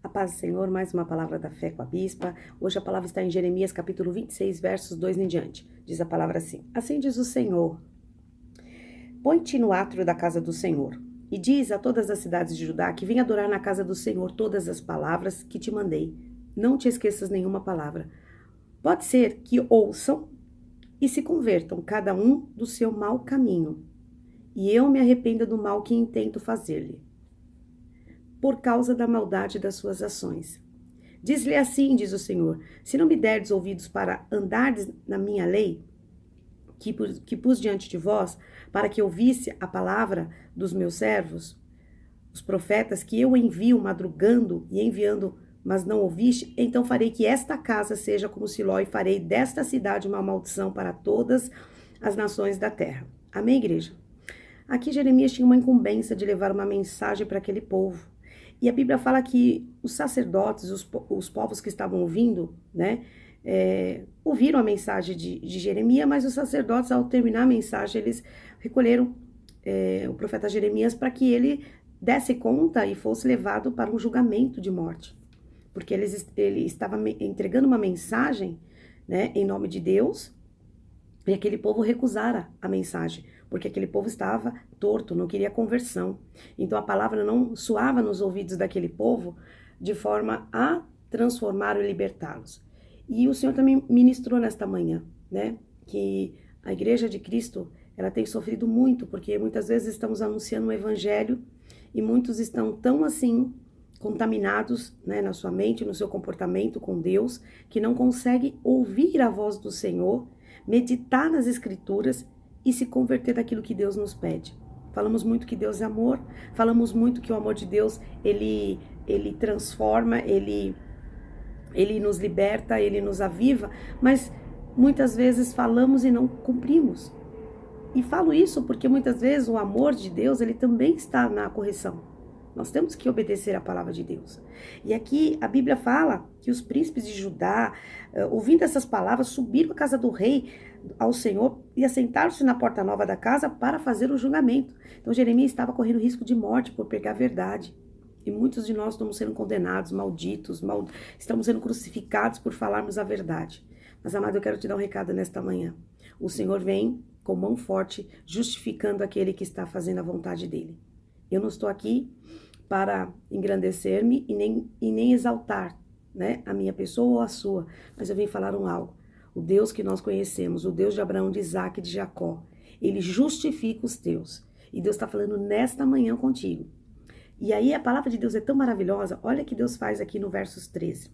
A paz do Senhor, mais uma palavra da fé com a bispa. Hoje a palavra está em Jeremias capítulo 26, versos 2 em diante. Diz a palavra assim: Assim diz o Senhor: Põe-te no átrio da casa do Senhor, e diz a todas as cidades de Judá que vem adorar na casa do Senhor todas as palavras que te mandei. Não te esqueças nenhuma palavra. Pode ser que ouçam e se convertam, cada um do seu mau caminho, e eu me arrependa do mal que intento fazer-lhe, por causa da maldade das suas ações. Diz-lhe assim, diz o Senhor: se não me derdes ouvidos para andardes na minha lei, que pus diante de vós, para que ouvisse a palavra dos meus servos, os profetas que eu envio madrugando e enviando, mas não ouviste, então farei que esta casa seja como Siló e farei desta cidade uma maldição para todas as nações da terra. Amém, igreja? Aqui Jeremias tinha uma incumbência de levar uma mensagem para aquele povo. E a Bíblia fala que os sacerdotes, os povos que estavam ouvindo, né, ouviram a mensagem de Jeremias, mas os sacerdotes, ao terminar a mensagem, eles recolheram o profeta Jeremias para que ele desse conta e fosse levado para um julgamento de morte. Porque ele estava entregando uma mensagem, né, em nome de Deus, e aquele povo recusara a mensagem, porque aquele povo estava torto, não queria conversão. Então a palavra não soava nos ouvidos daquele povo de forma a transformar e libertá-los. E o Senhor também ministrou nesta manhã, né, que a Igreja de Cristo, ela tem sofrido muito, porque muitas vezes estamos anunciando um evangelho e muitos estão tão assim contaminados, né, na sua mente, no seu comportamento com Deus, que não conseguem ouvir a voz do Senhor, meditar nas Escrituras e se converter daquilo que Deus nos pede. Falamos muito que Deus é amor, falamos muito que o amor de Deus, ele transforma, ele nos liberta, ele nos aviva, mas muitas vezes falamos e não cumprimos. E falo isso porque muitas vezes o amor de Deus, ele também está na correção. Nós temos que obedecer a palavra de Deus. E aqui a Bíblia fala que os príncipes de Judá, ouvindo essas palavras, subiram à casa do rei, ao Senhor, e assentaram-se na porta nova da casa para fazer o julgamento. Então Jeremias estava correndo risco de morte por pregar a verdade. E muitos de nós estamos sendo condenados, malditos, estamos sendo crucificados por falarmos a verdade. Mas, amado, eu quero te dar um recado nesta manhã. O Senhor vem com mão forte, justificando aquele que está fazendo a vontade dele. Eu não estou aqui para engrandecer-me e nem exaltar, né, a minha pessoa ou a sua, mas eu venho falar algo. O Deus que nós conhecemos, o Deus de Abraão, de Isaac e de Jacó, ele justifica os teus. E Deus está falando nesta manhã contigo. E aí a palavra de Deus é tão maravilhosa. Olha o que Deus faz aqui no versos 13.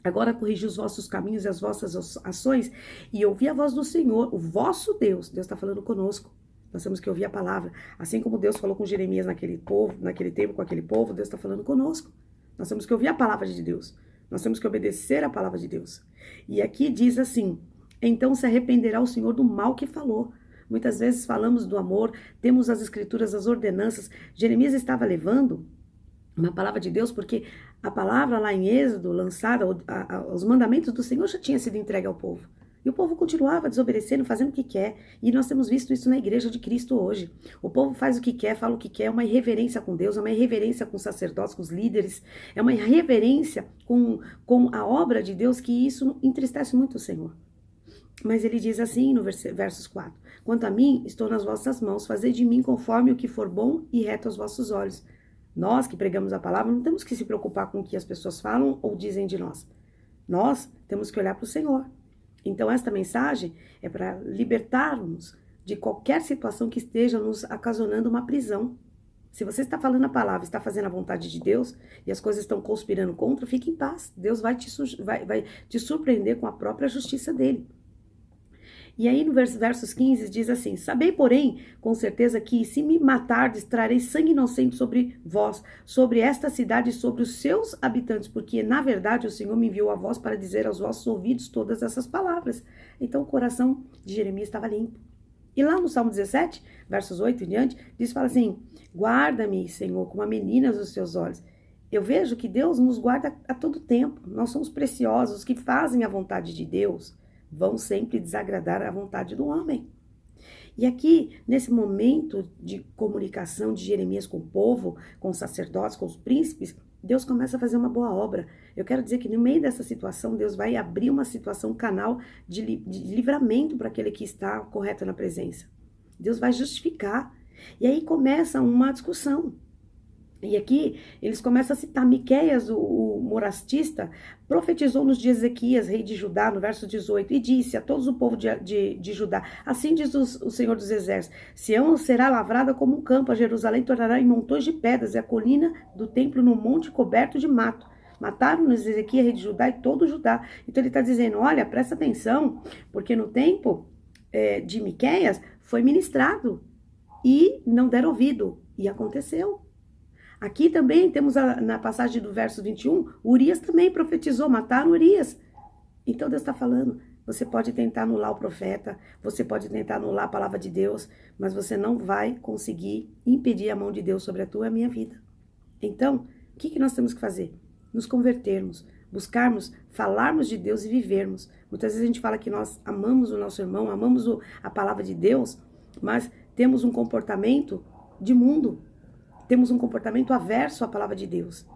Agora corrigi os vossos caminhos e as vossas ações e ouvi a voz do Senhor, o vosso Deus. Deus está falando conosco. Nós temos que ouvir a palavra. Assim como Deus falou com Jeremias naquele tempo, com aquele povo, Deus está falando conosco. Nós temos que ouvir a palavra de Deus. Nós temos que obedecer a palavra de Deus. E aqui diz assim: então se arrependerá o Senhor do mal que falou. Muitas vezes falamos do amor, temos as escrituras, as ordenanças. Jeremias estava levando uma palavra de Deus, porque a palavra lá em Êxodo, lançada, os mandamentos do Senhor já tinha sido entregue ao povo. E o povo continuava desobedecendo, fazendo o que quer. E nós temos visto isso na Igreja de Cristo hoje. O povo faz o que quer, fala o que quer, é uma irreverência com Deus, é uma irreverência com os sacerdotes, com os líderes, é uma irreverência com a obra de Deus, que isso entristece muito o Senhor. Mas ele diz assim no versos 4: quanto a mim, estou nas vossas mãos, fazei de mim conforme o que for bom e reto aos vossos olhos. Nós que pregamos a palavra, não temos que se preocupar com o que as pessoas falam ou dizem de nós. Nós temos que olhar para o Senhor. Então esta mensagem é para libertarmos de qualquer situação que esteja nos ocasionando uma prisão. Se você está falando a palavra, está fazendo a vontade de Deus e as coisas estão conspirando contra, fique em paz. Deus vai te surpreender com a própria justiça dele. E aí no versos 15 diz assim: sabei, porém, com certeza que se me matardes, trarei sangue inocente sobre vós, sobre esta cidade e sobre os seus habitantes, porque na verdade o Senhor me enviou a vós para dizer aos vossos ouvidos todas essas palavras. Então o coração de Jeremias estava limpo. E lá no Salmo 17, versos 8 em diante, fala assim: guarda-me, Senhor, como a menina dos teus olhos. Eu vejo que Deus nos guarda a todo tempo. Nós somos preciosos. Os que fazem a vontade de Deus vão sempre desagradar a vontade do homem. E aqui, nesse momento de comunicação de Jeremias com o povo, com os sacerdotes, com os príncipes, Deus começa a fazer uma boa obra. Eu quero dizer que no meio dessa situação, Deus vai abrir uma situação, um canal de livramento para aquele que está correto na presença. Deus vai justificar. E aí começa uma discussão. E aqui eles começam a citar Miqueias, o morastista, profetizou nos dias de Ezequias, rei de Judá, no verso 18, e disse a todos o povo de Judá, assim diz o Senhor dos Exércitos, Sião será lavrada como um campo, a Jerusalém tornará em montões de pedras, e a colina do templo no monte coberto de mato. Mataram-nos Ezequias, rei de Judá, e todo Judá. Então ele está dizendo, olha, presta atenção, porque no tempo de Miqueias foi ministrado, e não deram ouvido, e aconteceu. Aqui também temos na passagem do verso 21, Urias também profetizou, mataram Urias. Então Deus está falando, você pode tentar anular o profeta, você pode tentar anular a palavra de Deus, mas você não vai conseguir impedir a mão de Deus sobre a tua e a minha vida. Então, o que nós temos que fazer? Nos convertermos, buscarmos, falarmos de Deus e vivermos. Muitas vezes a gente fala que nós amamos o nosso irmão, amamos a palavra de Deus, mas temos um comportamento de mundo. Temos um comportamento averso à palavra de Deus,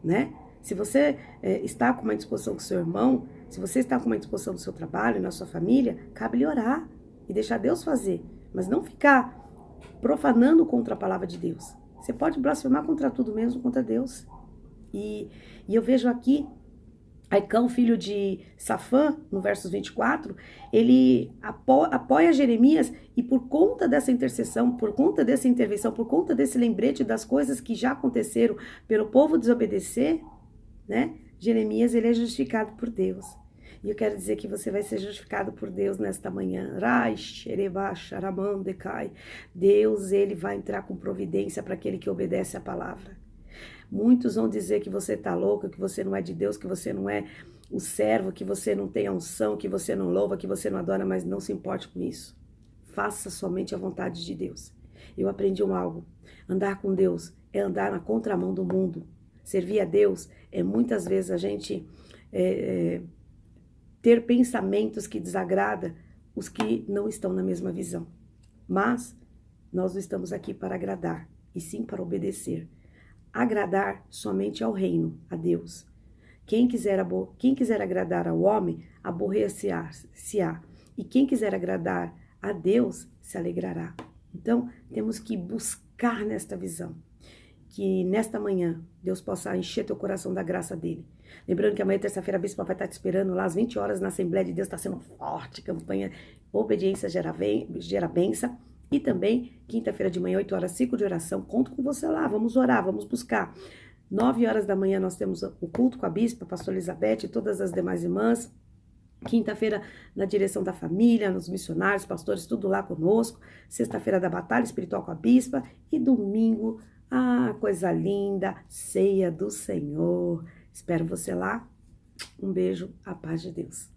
né? Se você está com uma disposição com seu irmão, se você está com uma disposição no seu trabalho, na sua família, cabe-lhe orar e deixar Deus fazer, mas não ficar profanando contra a palavra de Deus. Você pode blasfemar contra tudo, mesmo contra Deus. E eu vejo aqui, Aicão, filho de Safã, no versos 24, ele apoia Jeremias e por conta dessa intercessão, por conta dessa intervenção, por conta desse lembrete das coisas que já aconteceram pelo povo desobedecer, né? Jeremias, ele é justificado por Deus. E eu quero dizer que você vai ser justificado por Deus nesta manhã. Deus, ele vai entrar com providência para aquele que obedece a palavra. Muitos vão dizer que você está louco, que você não é de Deus, que você não é o servo, que você não tem a unção, que você não louva, que você não adora, mas não se importe com isso. Faça somente a vontade de Deus. Eu aprendi algo. Andar com Deus é andar na contramão do mundo. Servir a Deus é muitas vezes a gente ter pensamentos que desagradam os que não estão na mesma visão. Mas nós não estamos aqui para agradar, e sim para obedecer. Agradar somente ao reino, a Deus. Quem quiser agradar ao homem, aborrecer-se-á. E quem quiser agradar a Deus, se alegrará. Então, temos que buscar nesta visão. Que nesta manhã, Deus possa encher teu coração da graça dele. Lembrando que amanhã, terça-feira, a bispa vai estar te esperando lá às 20 horas na Assembleia de Deus. Está sendo forte campanha. Obediência gera bênção. E também, quinta-feira de manhã, 8 horas, ciclo de oração. Conto com você lá, vamos orar, vamos buscar. 9 horas da manhã nós temos o culto com a bispa, a pastora Elizabeth e todas as demais irmãs. Quinta-feira, na direção da família, nos missionários, pastores, tudo lá conosco. Sexta-feira da batalha espiritual com a bispa. E domingo, coisa linda, ceia do Senhor. Espero você lá. Um beijo, a paz de Deus.